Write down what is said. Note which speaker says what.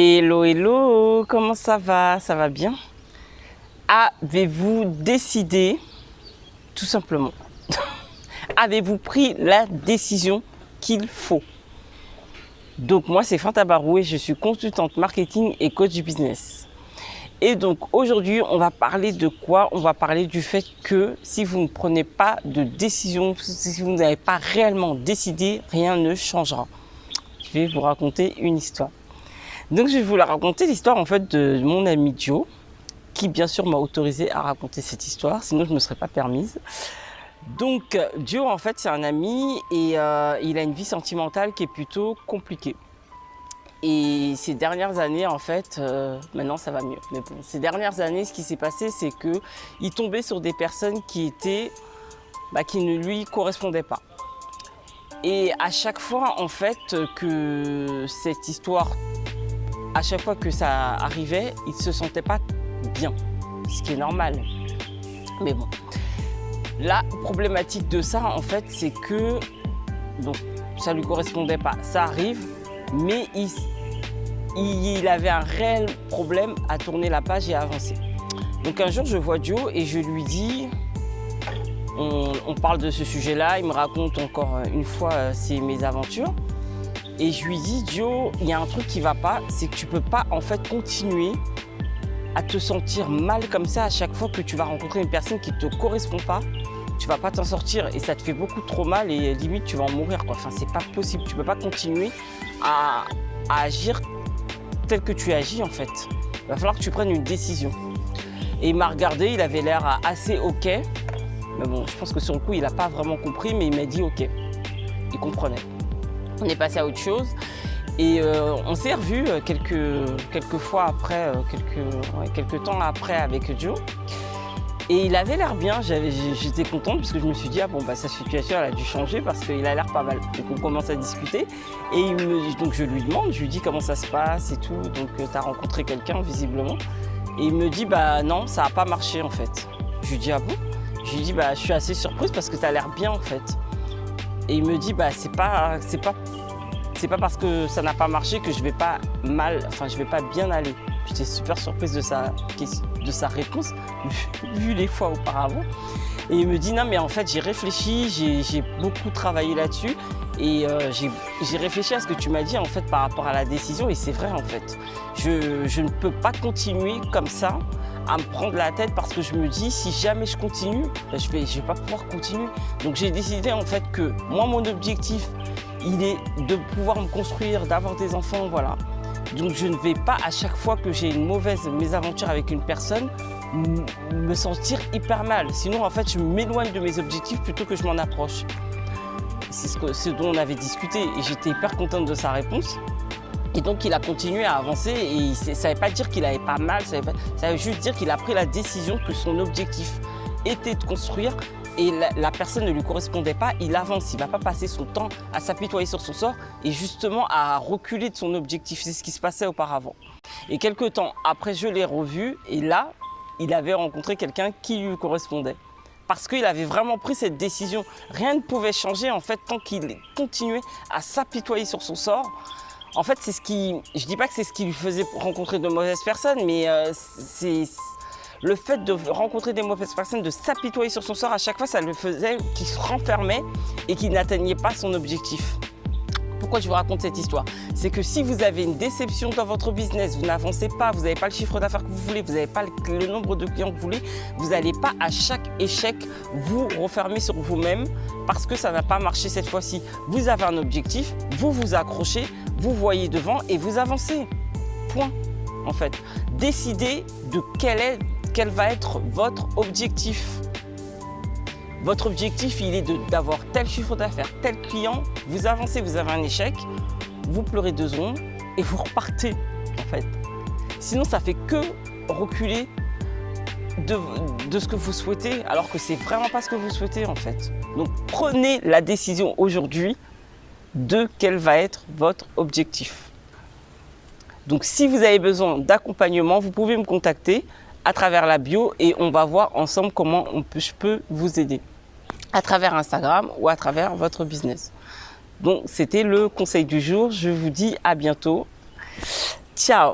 Speaker 1: Hello, hello, comment ça va? Ça va bien? Avez-vous décidé, tout simplement, avez-vous pris la décision qu'il faut? Donc moi c'est Fanta Barou et je suis consultante marketing et coach du business. Et donc aujourd'hui on va parler de quoi? On va parler du fait que si vous ne prenez pas de décision, si vous n'avez pas réellement décidé, rien ne changera. Je vais vous raconter une histoire. Donc je vais vous la raconter, l'histoire en fait de mon ami Joe, qui bien sûr m'a autorisé à raconter cette histoire, sinon je ne me serais pas permise. Donc Joe en fait c'est un ami et il a une vie sentimentale qui est plutôt compliquée. Et ces dernières années en fait, maintenant ça va mieux, mais bon, ces dernières années ce qui s'est passé c'est qu'il tombait sur des personnes qui ne lui correspondaient pas. Et à chaque fois en fait que cette histoire, à chaque fois que ça arrivait, il ne se sentait pas bien, ce qui est normal. Mais bon, la problématique de ça, en fait, c'est que donc, ça ne lui correspondait pas. Ça arrive, mais il avait un réel problème à tourner la page et à avancer. Donc un jour, je vois Joe et je lui dis, on parle de ce sujet-là, il me raconte encore une fois ses mésaventures. Et je lui dis, Joe, il y a un truc qui ne va pas, c'est que tu ne peux pas en fait continuer à te sentir mal comme ça à chaque fois que tu vas rencontrer une personne qui ne te correspond pas. Tu ne vas pas t'en sortir et ça te fait beaucoup trop mal et limite tu vas en mourir, quoi. Enfin, c'est pas possible, tu ne peux pas continuer à agir tel que tu agis en fait. Il va falloir que tu prennes une décision. Et il m'a regardé, il avait l'air assez ok. Mais bon, je pense que sur le coup, il n'a pas vraiment compris, mais il m'a dit ok. Il comprenait. On est passé à autre chose et on s'est revus quelques fois après, quelques temps après avec Joe. Et il avait l'air bien, j'étais contente parce que je me suis dit, sa situation elle a dû changer parce qu'il a l'air pas mal. Donc on commence à discuter et donc je lui demande, je lui dis comment ça se passe et tout. Donc tu as rencontré quelqu'un visiblement. Et il me dit, non, ça n'a pas marché en fait. Je lui dis, ah bon? Je lui dis, je suis assez surprise parce que tu as l'air bien en fait. Et il me dit, c'est pas parce que ça n'a pas marché que je vais pas bien aller. J'étais super surprise de sa réponse, vu les fois auparavant. Et il me dit, non mais en fait j'ai réfléchi, j'ai beaucoup travaillé là-dessus et j'ai réfléchi à ce que tu m'as dit en fait par rapport à la décision et c'est vrai en fait. Je ne peux pas continuer comme ça à me prendre la tête parce que je me dis si jamais je continue, je vais pas pouvoir continuer. Donc j'ai décidé en fait que moi mon objectif il est de pouvoir me construire, d'avoir des enfants, voilà. Donc je ne vais pas à chaque fois que j'ai une mauvaise mésaventure avec une personne me sentir hyper mal. Sinon en fait je m'éloigne de mes objectifs plutôt que je m'en approche. C'est ce dont on avait discuté et j'étais hyper contente de sa réponse. Et donc il a continué à avancer et ça ne veut pas dire qu'il n'avait pas mal, ça veut juste dire qu'il a pris la décision que son objectif était de construire et la personne ne lui correspondait pas, il avance, il ne va pas passer son temps à s'apitoyer sur son sort et justement à reculer de son objectif, c'est ce qui se passait auparavant. Et quelques temps après je l'ai revu et là il avait rencontré quelqu'un qui lui correspondait. Parce qu'il avait vraiment pris cette décision, rien ne pouvait changer en fait tant qu'il continuait à s'apitoyer sur son sort. En fait, je ne dis pas que c'est ce qui lui faisait rencontrer de mauvaises personnes, mais c'est le fait de rencontrer des mauvaises personnes, de s'apitoyer sur son sort, à chaque fois, ça le faisait qu'il se renfermait et qu'il n'atteignait pas son objectif. Pourquoi je vous raconte cette histoire? C'est que si vous avez une déception dans votre business, vous n'avancez pas, vous n'avez pas le chiffre d'affaires que vous voulez, vous n'avez pas le nombre de clients que vous voulez, vous n'allez pas à chaque échec vous refermer sur vous-même parce que ça n'a pas marché cette fois-ci. Vous avez un objectif, vous vous accrochez, vous voyez devant et vous avancez. Point. En fait, décidez de quel va être votre objectif. Votre objectif, il est d'avoir tel chiffre d'affaires, tel client, vous avancez, vous avez un échec, vous pleurez 2 secondes et vous repartez en fait. Sinon, ça fait que reculer de ce que vous souhaitez alors que c'est vraiment pas ce que vous souhaitez en fait. Donc prenez la décision aujourd'hui de quel va être votre objectif. Donc si vous avez besoin d'accompagnement, vous pouvez me contacter à travers la bio et on va voir ensemble comment je peux vous aider à travers Instagram ou à travers votre business. Donc c'était le conseil du jour, je vous dis à bientôt. Ciao!